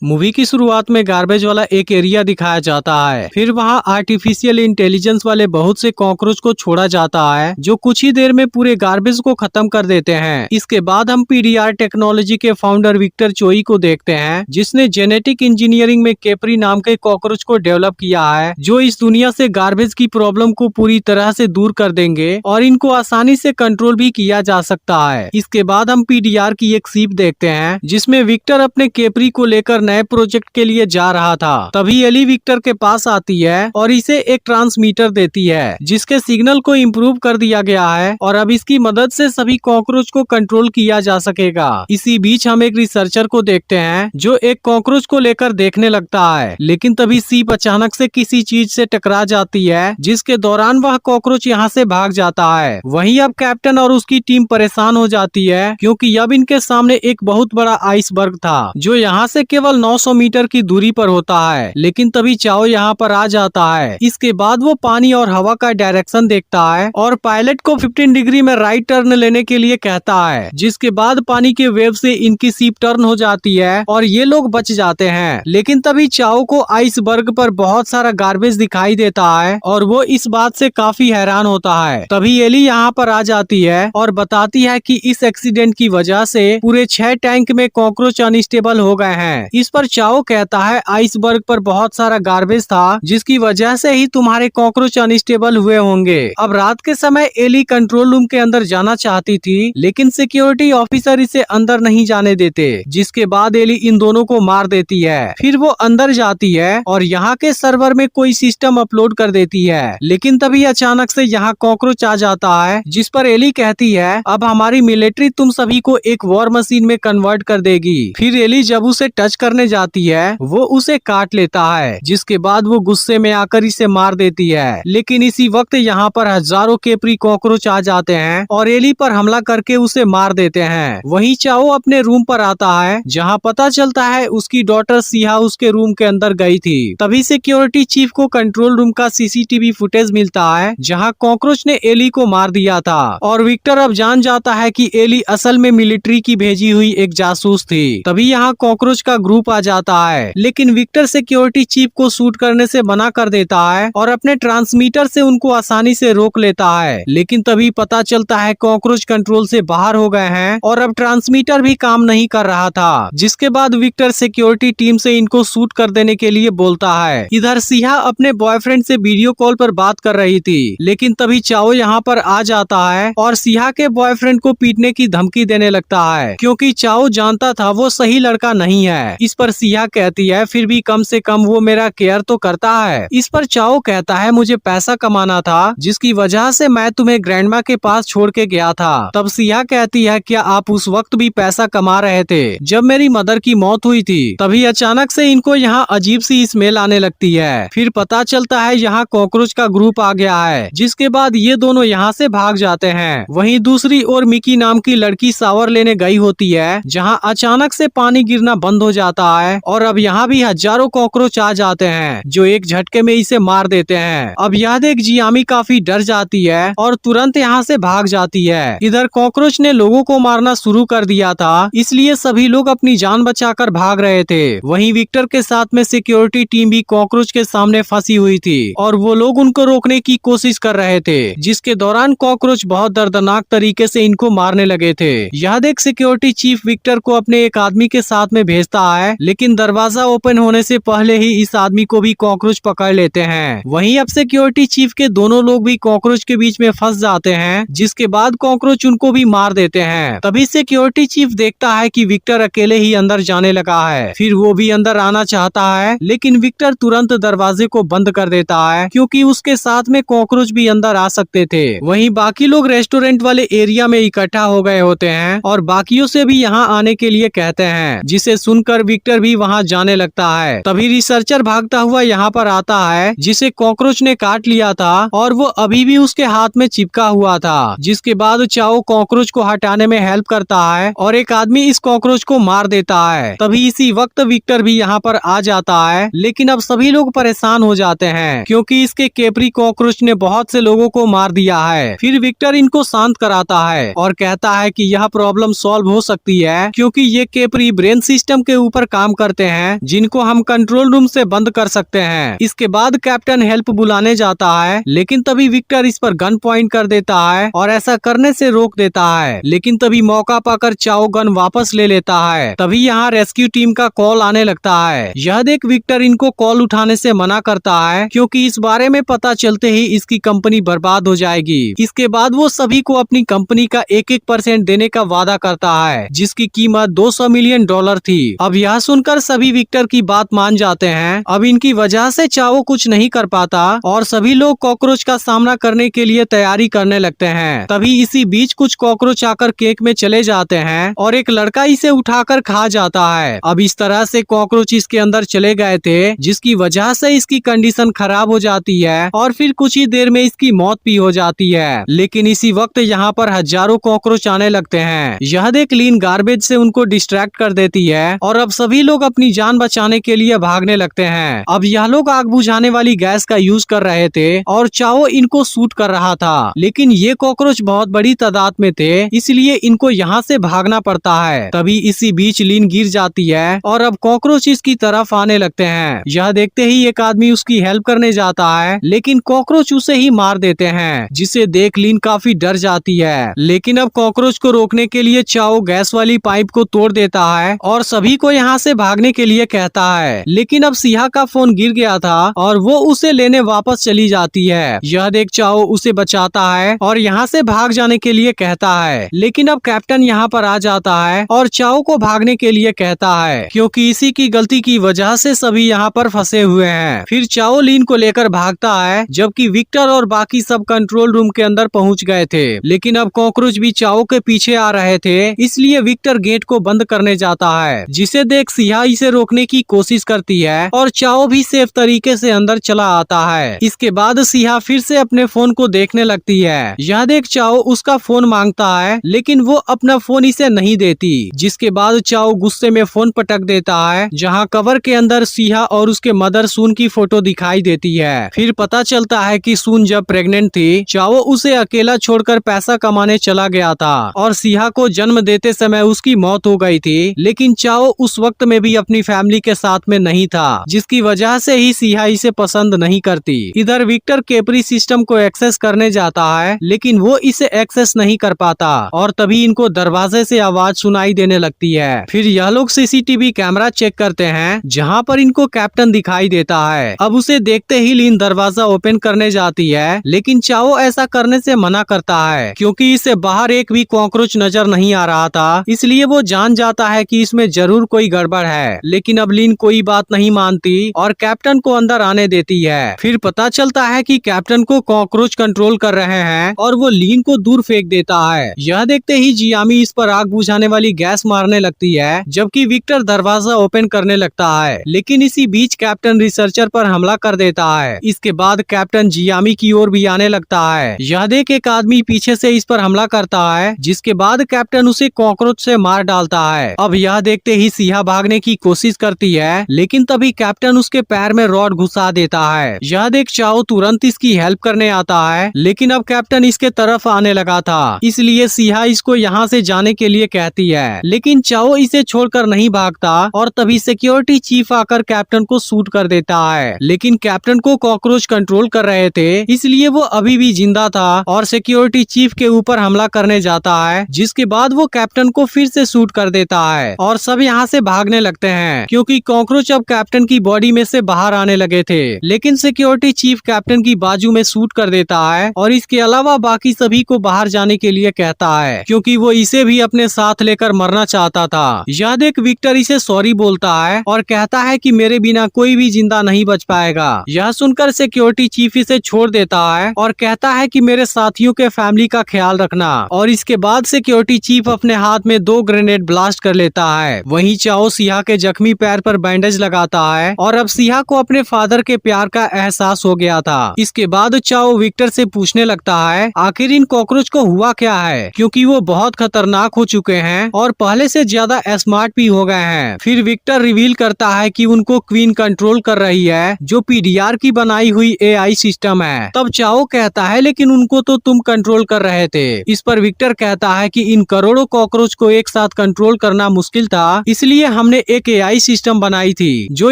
Movie की शुरुआत में गार्बेज वाला एक एरिया दिखाया जाता है। फिर वहाँ आर्टिफिशियल इंटेलिजेंस वाले बहुत से कॉकरोच को छोड़ा जाता है जो कुछ ही देर में पूरे गार्बेज को खत्म कर देते हैं। इसके बाद हम पीडीआर टेक्नोलॉजी के फाउंडर विक्टर चोई को देखते हैं जिसने जेनेटिक इंजीनियरिंग में केपरी नाम के कॉकरोच को डेवलप किया है जो इस दुनिया से गार्बेज की प्रॉब्लम को पूरी तरह से दूर कर देंगे और इनको आसानी से कंट्रोल भी किया जा सकता है। इसके बाद हम पीडीआर की एक सीप देखते हैं जिसमें विक्टर अपने केपरी को लेकर नए प्रोजेक्ट के लिए जा रहा था। तभी एली विक्टर के पास आती है और इसे एक ट्रांसमीटर देती है जिसके सिग्नल को इम्प्रूव कर दिया गया है और अब इसकी मदद से सभी कॉकरोच को कंट्रोल किया जा सकेगा। इसी बीच हम एक रिसर्चर को देखते हैं जो एक कॉकरोच को लेकर देखने लगता है, लेकिन तभी सीप अचानक से किसी चीज से टकरा जाती है जिसके दौरान वह कॉकरोच यहाँ से भाग जाता है। वहीं अब कैप्टन और उसकी टीम परेशान हो जाती है क्योंकि अब इनके सामने एक बहुत बड़ा आइसबर्ग था जो यहाँ से केवल 900 मीटर की दूरी पर होता है। लेकिन तभी चाओ यहाँ पर आ जाता है। इसके बाद वो पानी और हवा का डायरेक्शन देखता है और पायलट को 15 डिग्री में राइट टर्न लेने के लिए कहता है, जिसके बाद पानी के वेव से इनकी सीप टर्न हो जाती है और ये लोग बच जाते हैं। लेकिन तभी चाओ को आइसबर्ग पर बहुत सारा गार्बेज दिखाई देता है और वो इस बात से काफी हैरान होता है। तभी एली यहाँ पर आ जाती है और बताती है कि इस एक्सीडेंट की वजह से पूरे 6 टैंक में कॉकरोच अनस्टेबल हो गए हैं। इस पर चाओ कहता है आइसबर्ग पर बहुत सारा गार्बेज था जिसकी वजह से ही तुम्हारे कॉकरोच अनस्टेबल हुए होंगे। अब रात के समय एली कंट्रोल रूम के अंदर जाना चाहती थी लेकिन सिक्योरिटी ऑफिसर इसे अंदर नहीं जाने देते, जिसके बाद एली इन दोनों को मार देती है। फिर वो अंदर जाती है और यहाँ के सर्वर में कोई सिस्टम अपलोड कर देती है। लेकिन तभी अचानक से यहाँ कॉकरोच आ जाता है जिस पर एली कहती है अब हमारी मिलिट्री तुम सभी को एक वॉर मशीन में कन्वर्ट कर देगी। फिर एली जब उसे टच करने जाती है वो उसे काट लेता है, जिसके बाद वो गुस्से में आकर इसे मार देती है। लेकिन इसी वक्त यहाँ पर हजारों केपरी कॉकरोच आ जाते हैं और एली पर हमला करके उसे मार देते हैं। वहीं चाओ अपने रूम पर आता है जहाँ पता चलता है उसकी डॉटर सिहा उसके रूम के अंदर गई थी। तभी सिक्योरिटी चीफ को कंट्रोल रूम का सीसीटीवी फुटेज मिलता है जहाँ कॉकरोच ने एली को मार दिया था और विक्टर अब जान जाता है कि एली असल में मिलिट्री की भेजी हुई एक जासूस थी। तभी यहाँ कॉकरोच का ग्रुप आ जाता है लेकिन विक्टर सिक्योरिटी चीफ को शूट करने से मना कर देता है और अपने ट्रांसमीटर से उनको आसानी से रोक लेता है। लेकिन तभी पता चलता है कॉकरोच कंट्रोल से बाहर हो गए हैं और अब ट्रांसमीटर भी काम नहीं कर रहा था, जिसके बाद विक्टर सिक्योरिटी टीम से इनको शूट कर देने के लिए बोलता है। इधर सिहा अपने बॉयफ्रेंड से वीडियो कॉल पर बात कर रही थी लेकिन तभी चाओ यहाँ पर आ जाता है और सिहा के बॉयफ्रेंड को पीटने की धमकी देने लगता है क्योंकि चाओ जानता था वो सही लड़का नहीं है। इस पर सिहा कहती है फिर भी कम से कम वो मेरा केयर तो करता है। इस पर चाओ कहता है मुझे पैसा कमाना था जिसकी वजह से मैं तुम्हें ग्रैंडमा के पास छोड़ के गया था। तब सिहा कहती है क्या आप उस वक्त भी पैसा कमा रहे थे जब मेरी मदर की मौत हुई थी? तभी अचानक से इनको यहाँ अजीब सी स्मेल आने लगती है। फिर पता चलता है यहाँ कॉकरोच का ग्रुप आ गया है, जिसके बाद ये दोनों यहाँ से भाग जाते हैं। वहीं दूसरी ओर मिकी नाम की लड़की शावर लेने गई होती है जहाँ अचानक से पानी गिरना बंद हो जाता है और अब यहाँ भी हजारों कॉकरोच आ जाते हैं जो एक झटके में इसे मार देते हैं। अब यह देख जियामी काफी डर जाती है और तुरंत यहाँ से भाग जाती है। इधर कॉकरोच ने लोगों को मारना शुरू कर दिया था, इसलिए सभी लोग अपनी जान बचाकर भाग रहे थे। वहीं विक्टर के साथ में सिक्योरिटी टीम भी कॉकरोच के सामने फंसी हुई थी और वो लोग उनको रोकने की कोशिश कर रहे थे, जिसके दौरान कॉकरोच बहुत दर्दनाक तरीके से इनको मारने लगे थे। यह देख सिक्योरिटी चीफ विक्टर को अपने एक आदमी के साथ में भेजता है लेकिन दरवाजा ओपन होने से पहले ही इस आदमी को भी कॉकरोच पकड़ लेते हैं। वहीं अब सिक्योरिटी चीफ के दोनों लोग भी कॉकरोच के बीच में फंस जाते हैं, जिसके बाद कॉकरोच उनको भी मार देते हैं। तभी सिक्योरिटी चीफ देखता है कि विक्टर अकेले ही अंदर जाने लगा है। फिर वो भी अंदर आना चाहता है लेकिन विक्टर तुरंत दरवाजे को बंद कर देता है क्योंकि उसके साथ में कॉकरोच भी अंदर आ सकते थे। वहीं बाकी लोग रेस्टोरेंट वाले एरिया में इकट्ठा हो गए होते हैं और बाकियों से भी यहाँ आने के लिए कहते हैं, जिसे सुनकर विक्टर भी वहाँ जाने लगता है। तभी रिसर्चर भागता हुआ यहाँ पर आता है जिसे कॉकरोच ने काट लिया था और वो अभी भी उसके हाथ में चिपका हुआ था, जिसके बाद चाओ कॉकरोच को हटाने में हेल्प करता है और एक आदमी इस कॉकरोच को मार देता है। तभी इसी वक्त विक्टर भी यहाँ पर आ जाता है लेकिन अब सभी लोग परेशान हो जाते हैं क्योंकि इसके केपरी कॉकरोच ने बहुत से लोगों को मार दिया है। फिर विक्टर इनको शांत कराता है और कहता है कि यह प्रॉब्लम सॉल्व हो सकती है क्योंकि ये केपरी ब्रेन सिस्टम के ऊपर काम करते हैं जिनको हम कंट्रोल रूम से बंद कर सकते हैं। इसके बाद कैप्टन हेल्प बुलाने जाता है, लेकिन तभी विक्टर इस पर गन पॉइंट कर देता है और ऐसा करने से रोक देता है। लेकिन तभी मौका पाकर चाओ गन वापस ले लेता है। तभी यहाँ रेस्क्यू टीम का कॉल आने लगता है। यह देख विक्टर इनको कॉल उठाने से मना करता है, क्योंकि इस बारे में पता चलते ही इसकी कंपनी बर्बाद हो जाएगी। इसके बाद वो सभी को अपनी कंपनी का 1% देने का वादा करता है, जिसकी कीमत $200 मिलियन थी। अब यह सुनकर सभी विक्टर की बात मान जाते हैं। अब इनकी वजह से चाओ कुछ नहीं कर पाता और सभी लोग कॉकरोच का सामना करने के लिए तैयारी करने लगते हैं। तभी इसी बीच कुछ कॉकरोच आकर केक में चले जाते हैं और एक लड़का इसे उठाकर खा जाता है। अब इस तरह से कॉकरोच इसके अंदर चले गए थे, जिसकी वजह से इसकी कंडीशन खराब हो जाती है और फिर कुछ ही देर में इसकी मौत भी हो जाती है। लेकिन इसी वक्त यहाँ पर हजारों कॉकरोच आने लगते हैं। यह देख लीन गार्बेज से उनको डिस्ट्रैक्ट कर देती है और अब सभी लोग अपनी जान बचाने के लिए भागने लगते हैं। अब यह लोग आग बुझाने वाली गैस का यूज कर रहे थे और चाओ इनको शूट कर रहा था, लेकिन ये कॉकरोच बहुत बड़ी तादाद में थे, इसलिए इनको यहाँ से भागना पड़ता है। तभी इसी बीच लीन गिर जाती है और अब कॉकरोच इसकी तरफ आने लगते हैं। यह देखते ही एक आदमी उसकी हेल्प करने जाता है, लेकिन कॉकरोच उसे ही मार देते हैं, जिसे देख लीन काफी डर जाती है। लेकिन अब कॉकरोच को रोकने के लिए चाओ गैस वाली पाइप को तोड़ देता है और सभी को यहाँ से भागने के लिए कहता है। लेकिन अब सिहा का फोन गिर गया था और वो उसे लेने वापस चली जाती है। यह देख चाओ उसे बचाता है और यहाँ से भाग जाने के लिए कहता है। लेकिन अब कैप्टन यहाँ पर आ जाता है और चाओ को भागने के लिए कहता है, क्योंकि इसी की गलती की वजह से सभी यहाँ पर फंसे हुए हैं। फिर चाओ लीन को लेकर भागता है, जबकि विक्टर और बाकी सब कंट्रोल रूम के अंदर पहुँच गए थे। लेकिन अब कॉकरोच भी चाओ के पीछे आ रहे थे, इसलिए विक्टर गेट को बंद करने जाता है, जिसे देख सिहा इसे रोकने की कोशिश करती है और चाओ भी सेफ तरीके से अंदर चला आता है। इसके बाद सिहा फिर से अपने फोन को देखने लगती है। यह देख चाओ उसका फोन मांगता है, लेकिन वो अपना फोन इसे नहीं देती, जिसके बाद चाओ गुस्से में फोन पटक देता है, जहां कवर के अंदर सिहा और उसके मदर सून की फोटो दिखाई देती है। फिर पता चलता है कि सून जब प्रेग्नेंट थी, चाओ उसे अकेला छोड़कर पैसा कमाने चला गया था और सिहा को जन्म देते समय उसकी मौत हो गई थी। लेकिन चाओ उस वक्त में भी अपनी फैमिली के साथ में नहीं था, जिसकी वजह से ही सिहा इसे पसंद नहीं करती। इधर विक्टर केपरी सिस्टम को एक्सेस करने जाता है, लेकिन वो इसे एक्सेस नहीं कर पाता और तभी इनको दरवाजे से आवाज सुनाई देने लगती है। फिर यह लोग सीसीटीवी कैमरा चेक करते हैं, जहाँ पर इनको कैप्टन दिखाई देता है। अब उसे देखते ही लीन दरवाजा ओपन करने जाती है, लेकिन चाओ ऐसा करने से मना करता है, क्योंकि इसे बाहर एक भी कॉकरोच नजर नहीं आ रहा था, इसलिए वो जान जाता है कि इसमें जरूर कोई गड़बड़ है। लेकिन अब लीन कोई बात नहीं मानती और कैप्टन को अंदर आने देती है। फिर पता चलता है कि कैप्टन को कॉकरोच कंट्रोल कर रहे हैं और वो लीन को दूर फेंक देता है। यह देखते ही जियामी इस पर आग बुझाने वाली गैस मारने लगती है, जबकि विक्टर दरवाजा ओपन करने लगता है। लेकिन इसी बीच कैप्टन रिसर्चर पर हमला कर देता है। इसके बाद कैप्टन जियामी की ओर भी आने लगता है। यह देख एक आदमी पीछे से इस पर हमला करता है, जिसके बाद कैप्टन उसे कॉकरोच से मार डालता है। अब यह देखते ही सिहा भागने की कोशिश करती है, लेकिन तभी कैप्टन उसके पैर में रॉड घुसा देता है। यह देख चाओ तुरंत इसकी हेल्प करने आता है, लेकिन अब कैप्टन इसके तरफ आने लगा था, इसलिए सिहा इसको यहाँ से जाने के लिए कहती है। लेकिन चाओ इसे छोड़कर नहीं भागता और तभी सिक्योरिटी चीफ आकर कैप्टन को शूट कर देता है। लेकिन कैप्टन को कॉकरोच कंट्रोल कर रहे थे, इसलिए वो अभी भी जिंदा था और सिक्योरिटी चीफ के ऊपर हमला करने जाता है, जिसके बाद वो कैप्टन को फिर से शूट कर देता है और सब यहाँ से भागने लगते हैं, क्योंकि कॉकरोच अब कैप्टन की बॉडी में से बाहर आने लगे थे। लेकिन सिक्योरिटी चीफ कैप्टन की बाजू में शूट कर देता है और इसके अलावा बाकी सभी को बाहर जाने के लिए कहता है, क्योंकि वो इसे भी अपने साथ लेकर मरना चाहता था। यह देख विक्टर इसे सॉरी बोलता है और कहता है कि मेरे बिना कोई भी जिंदा नहीं बच पाएगा। यह सुनकर सिक्योरिटी चीफ इसे छोड़ देता है और कहता है कि मेरे साथियों के फैमिली का ख्याल रखना। और इसके बाद सिक्योरिटी चीफ अपने हाथ में 2 ग्रेनेड ब्लास्ट कर लेता है। वहीं चाओ सिहा के जख्मी पैर पर बैंडेज लगाता है और अब सिहा को अपने फादर के प्यार का एहसास हो गया था। इसके बाद चाओ विक्टर से पूछने लगता है आखिर इन कॉकरोच को हुआ क्या है, क्योंकि वो बहुत खतरनाक हो चुके हैं और पहले से ज्यादा स्मार्ट भी हो गए हैं। फिर विक्टर रिवील करता है कि उनको क्वीन कंट्रोल कर रही है, जो पीडीआर की बनाई हुई एआई सिस्टम है। तब चाओ कहता है लेकिन उनको तो तुम कंट्रोल कर रहे थे। इस पर विक्टर कहता है कि इन करोड़ों कॉकरोच को एक साथ कंट्रोल करना मुश्किल था, इसलिए हमने एक AI सिस्टम बनाई थी जो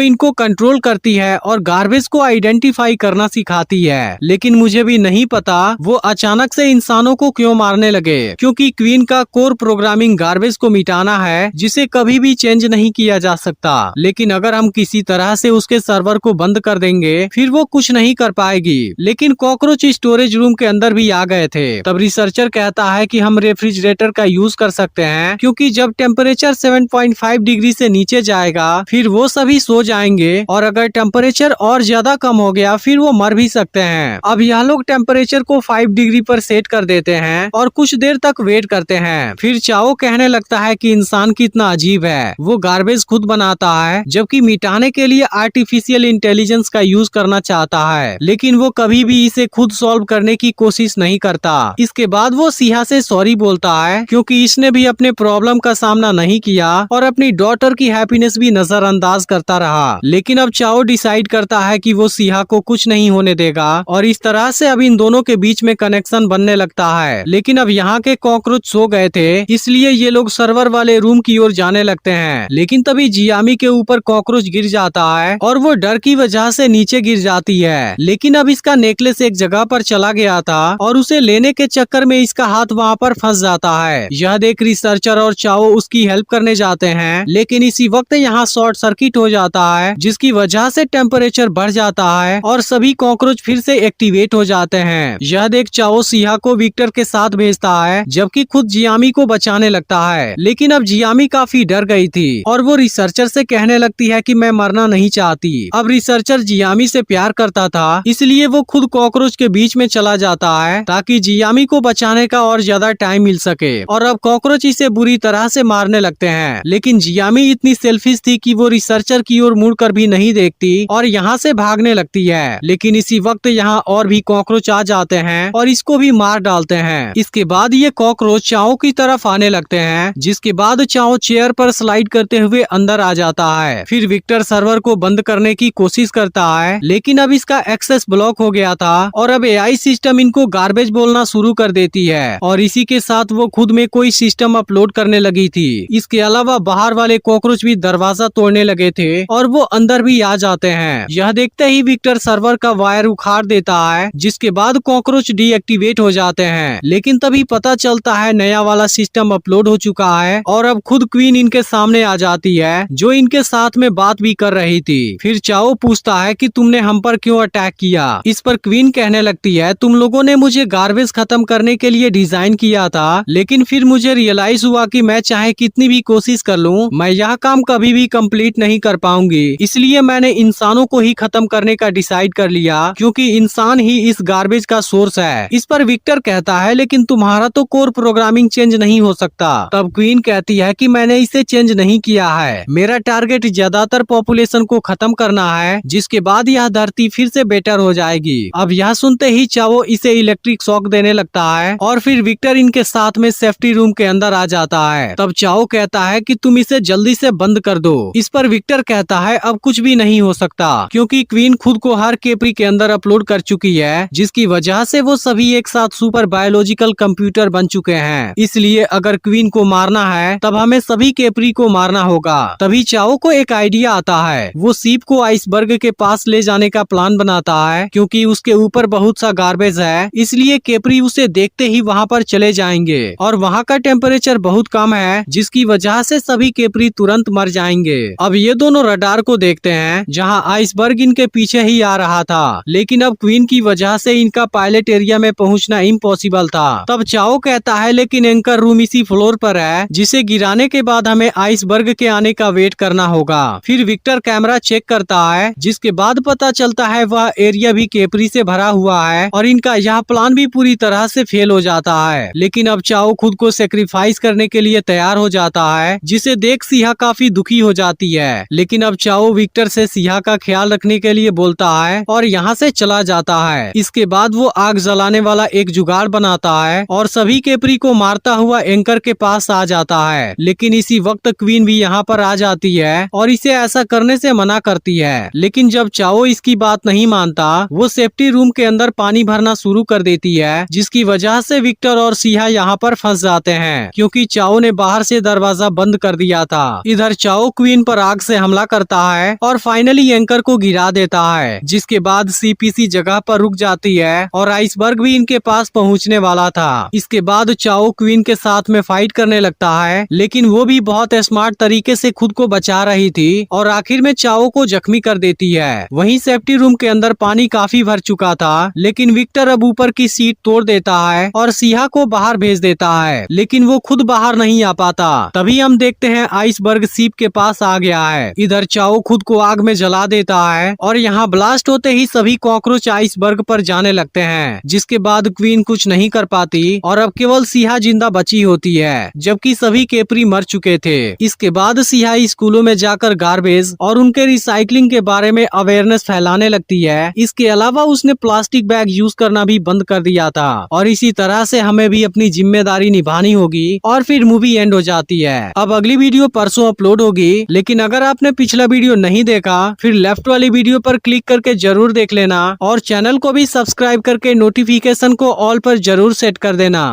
इनको कंट्रोल करती है और गार्बेज को आइडेंटिफाई करना सिखाती है। लेकिन मुझे भी नहीं पता वो अचानक से इंसानों को क्यों मारने लगे, क्योंकि क्वीन का कोर प्रोग्रामिंग गार्बेज को मिटाना है जिसे कभी भी चेंज नहीं किया जा सकता। लेकिन अगर हम किसी तरह से उसके सर्वर को बंद कर देंगे फिर वो कुछ नहीं कर पाएगी। लेकिन कॉकरोच स्टोरेज रूम के अंदर भी आ गए थे। तब रिसर्चर कहता है कि हम रेफ्रिजरेटर का यूज कर सकते हैं, क्योंकि जब टेम्परेचर 7.5 डिग्री से नीचे जाएगा फिर वो सभी सो जाएंगे और अगर टेम्परेचर और ज्यादा कम हो गया फिर वो मर भी सकते हैं। अब यह लोग टेम्परेचर को 5 डिग्री पर सेट कर देते हैं और कुछ देर तक वेट करते हैं। फिर चाओ कहने लगता है कि इंसान कितना अजीब है, वो गार्बेज खुद बनाता है जबकि मिटाने के लिए आर्टिफिशियल इंटेलिजेंस का यूज करना चाहता है, लेकिन वो कभी भी इसे खुद सॉल्व करने की कोशिश नहीं करता। इसके बाद वो सिहा से सॉरी बोलता है क्योंकि इसने भी अपने प्रॉब्लम का सामना नहीं किया और अपनी डॉटर की हैप्पीनेस भी नजरअंदाज करता रहा। लेकिन अब चाओ डिसाइड करता है कि वो सिहा को कुछ नहीं होने देगा और इस तरह से अब इन दोनों के बीच में कनेक्शन बनने लगता है। लेकिन अब यहाँ के कॉकरोच सो गए थे इसलिए ये लोग सर्वर वाले रूम की ओर जाने लगते हैं। लेकिन तभी जियामी के ऊपर कॉकरोच गिर जाता है और वो डर की वजह से नीचे गिर जाती है। लेकिन अब इसका नेकलेस एक जगह पर चला गया था और उसे लेने के चक्कर में इसका हाथ वहाँ पर फंस जाता है। यह देख रिसर्चर और चाओ उसकी हेल्प करने जाते हैं, लेकिन इसी वक्त यहाँ शॉर्ट सर्किट हो जाता है जिसकी वजह से टेम्परेचर बढ़ जाता है और सभी कॉकरोच फिर से एक्टिवेट हो जाते हैं। यह देख चाओ सिहा को विक्टर के साथ भेजता है जबकि खुद जियामी को बचाने लगता है। लेकिन अब जियामी काफी डर गई थी और वो रिसर्चर से कहने लगती है कि मैं मरना नहीं चाहती। अब रिसर्चर जियामी से प्यार करता था इसलिए वो खुद कॉकरोच के बीच में चला जाता है ताकि जियामी को बचाने का और ज्यादा टाइम मिल सके। और अब कॉकरोच इसे बुरी तरह से मारने लगते हैं, लेकिन जियामी इतनी सेल्फिश थी कि वो रिसर्चर की ओर मुड़कर भी नहीं देखती और यहाँ से भागने लगती है। लेकिन इसी वक्त यहाँ और भी कॉकरोच आ जाते हैं और इसको भी मार डालते हैं। इसके बाद ये कॉकरोच चाओ की तरफ आने लगते हैं, जिसके बाद चाओ चेयर पर स्लाइड करते हुए अंदर आ जाता है। फिर विक्टर सर्वर को बंद करने की कोशिश करता है, लेकिन अब इसका एक्सेस ब्लॉक हो गया था और अब AI सिस्टम इनको गार्बेज बोलना शुरू कर देती है और इसी के साथ वो खुद में कोई सिस्टम अपलोड करने लगी थी। इसके अलावा बाहर वाले कॉकरोच भी दरवाजा तोड़ने लगे थे और वो अंदर भी आ जाते हैं। यह देखते ही विक्टर सर्वर का वायर उखाड़ देता है, जिसके बाद कॉकरोच डीएक्टिवेट हो जाते हैं। लेकिन तभी पता चलता है नया वाला सिस्टम अपलोड हो चुका है और अब खुद क्वीन इनके सामने आ जाती है जो इनके साथ में बात भी कर रही थी। फिर चाओ पूछता है कि तुमने हम पर क्यों अटैक किया। इस पर क्वीन कहने लगती है तुम लोगों ने मुझे गार्बेज खत्म करने के लिए डिजाइन किया था, लेकिन फिर मुझे रियलाइज हुआ कि मैं चाहे कितनी भी कोशिश कर लूं मैं यह काम कभी भी कंप्लीट नहीं कर पाऊंगी। इसलिए मैंने इंसानों को ही खत्म करने का डिसाइड कर लिया, क्योंकि इंसान ही इस गार्बेज का सोर्स है। इस पर विक्टर कहता है लेकिन तुम्हारा तो कोर प्रोग्रामिंग चेंज नहीं हो सकता। तब क्वीन कहती है कि मैंने इसे चेंज नहीं किया है, मेरा टारगेट ज्यादातर पॉपुलेशन को खत्म करना है, जिसके बाद यह धरती फिर से बेटर हो जाएगी। अब यह सुनते ही चाओ इसे इलेक्ट्रिक शॉक देने लगता है और फिर विक्टर इनके साथ में सेफ्टी रूम के अंदर आ जाता है। तब चाओ कहता है कि तुम इसे जल्दी से बंद कर दो। इस पर विक्टर कहता है अब कुछ भी नहीं हो सकता, क्योंकि क्वीन खुद को हर केपरी के अंदर अपलोड कर चुकी है, जिसकी वजह से वो सभी एक साथ सुपर बायोलॉजिकल कंप्यूटर बन चुके हैं। इसलिए अगर क्वीन को मारना है तब हमें सभी केपरी को मारना होगा। तभी चाओ को एक आइडिया आता है, वो सीप को आइसबर्ग के पास ले जाने का प्लान बनाता है, क्योंकि उसके ऊपर बहुत सा गार्बेज है, इसलिए केपरी उसे देखते ही वहाँ पर चले जाएंगे और वहाँ का टेम्परेचर बहुत कम है, जिसकी वजह से सभी केपरी तुरंत मर जाएंगे। अब ये दोनों रडार को देखते हैं जहाँ आइसबर्ग इनके पीछे ही आ रहा था, लेकिन अब क्वीन की वजह से इनका पायलट एरिया में पहुँचना इम्पॉसिबल था। तब चाओ कहता है लेकिन एंकर रूम इसी फ्लोर पर है, जिसे गिराने के बाद हमें आइसबर्ग के आने का वेट करना होगा। फिर विक्टर कैमरा चेक करता है, जिसके बाद पता चलता है वह एरिया भी केपरी से भरा हुआ है और इनका यह प्लान भी पूरी तरह से फेल हो जाता है। लेकिन अब चाओ खुद को सेक्रीफाइस करने के लिए तैयार हो जाता है, जिसे देख सिहा काफी दुखी हो जाती है। लेकिन अब चाओ विक्टर से सिहा का ख्याल रखने के लिए बोलता है और यहाँ से चला जाता है। इसके बाद वो आग जलाने वाला एक जुगाड़ बनाता है और सभी केपरी को मारता हुआ एंकर के पास आ जाता है। लेकिन इसी वक्त क्वीन भी यहाँ पर आ जाती है और इसे ऐसा करने से मना करती है। लेकिन जब चाओ इसकी बात नहीं मानता, वो सेफ्टी रूम के अंदर पानी भरना शुरू कर देती है, जिसकी वजह से विक्टर और सिहा यहाँ पर फंस जाते हैं, क्योंकि चाओ ने बाहर से दरवाजा बंद कर दिया था। इधर चाओ क्वीन पर आग से हमला करता है और फाइनली एंकर को गिरा देता है, जिसके बाद सीपीसी जगह पर रुक जाती है और आइसबर्ग भी इनके पास पहुंचने वाला था। इसके बाद चाओ क्वीन के साथ में फाइट करने लगता है, लेकिन वो भी बहुत स्मार्ट तरीके से खुद को बचा रही थी और आखिर में चाओ को जख्मी कर देती है। वहीं सेफ्टी रूम के अंदर पानी काफी भर चुका था, लेकिन विक्टर अब ऊपर की सीट तोड़ देता है और सिहा को बाहर भेज देता है, लेकिन वो खुद बाहर नहीं आ पाता। तभी हम देखते हैं आइसबर्ग सीप के पास आ गया है। इधर चाओ खुद को आग में जला देता है और यहाँ ब्लास्ट होते ही सभी कॉकरोच आइसबर्ग पर जाने लगते हैं, जिसके बाद क्वीन कुछ नहीं कर पाती और अब केवल सिहा जिंदा बची होती है, जबकि सभी केपरी मर चुके थे। इसके बाद सिहा स्कूलों में जाकर गार्बेज और उनके रिसाइकलिंग के बारे में अवेयरनेस फैलाने लगती है। इसके अलावा उसने प्लास्टिक बैग यूज करना भी बंद कर दिया था और इसी तरह से हमें भी अपनी जिम्मेदारी निभानी होगी और फिर मूवी एंड हो जाती है। अब अगली वीडियो परसों अपलोड होगी, लेकिन अगर आपने पिछला वीडियो नहीं देखा फिर लेफ्ट वाली वीडियो पर क्लिक करके जरूर देख लेना और चैनल को भी सब्सक्राइब करके नोटिफिकेशन को ऑल पर जरूर सेट कर देना।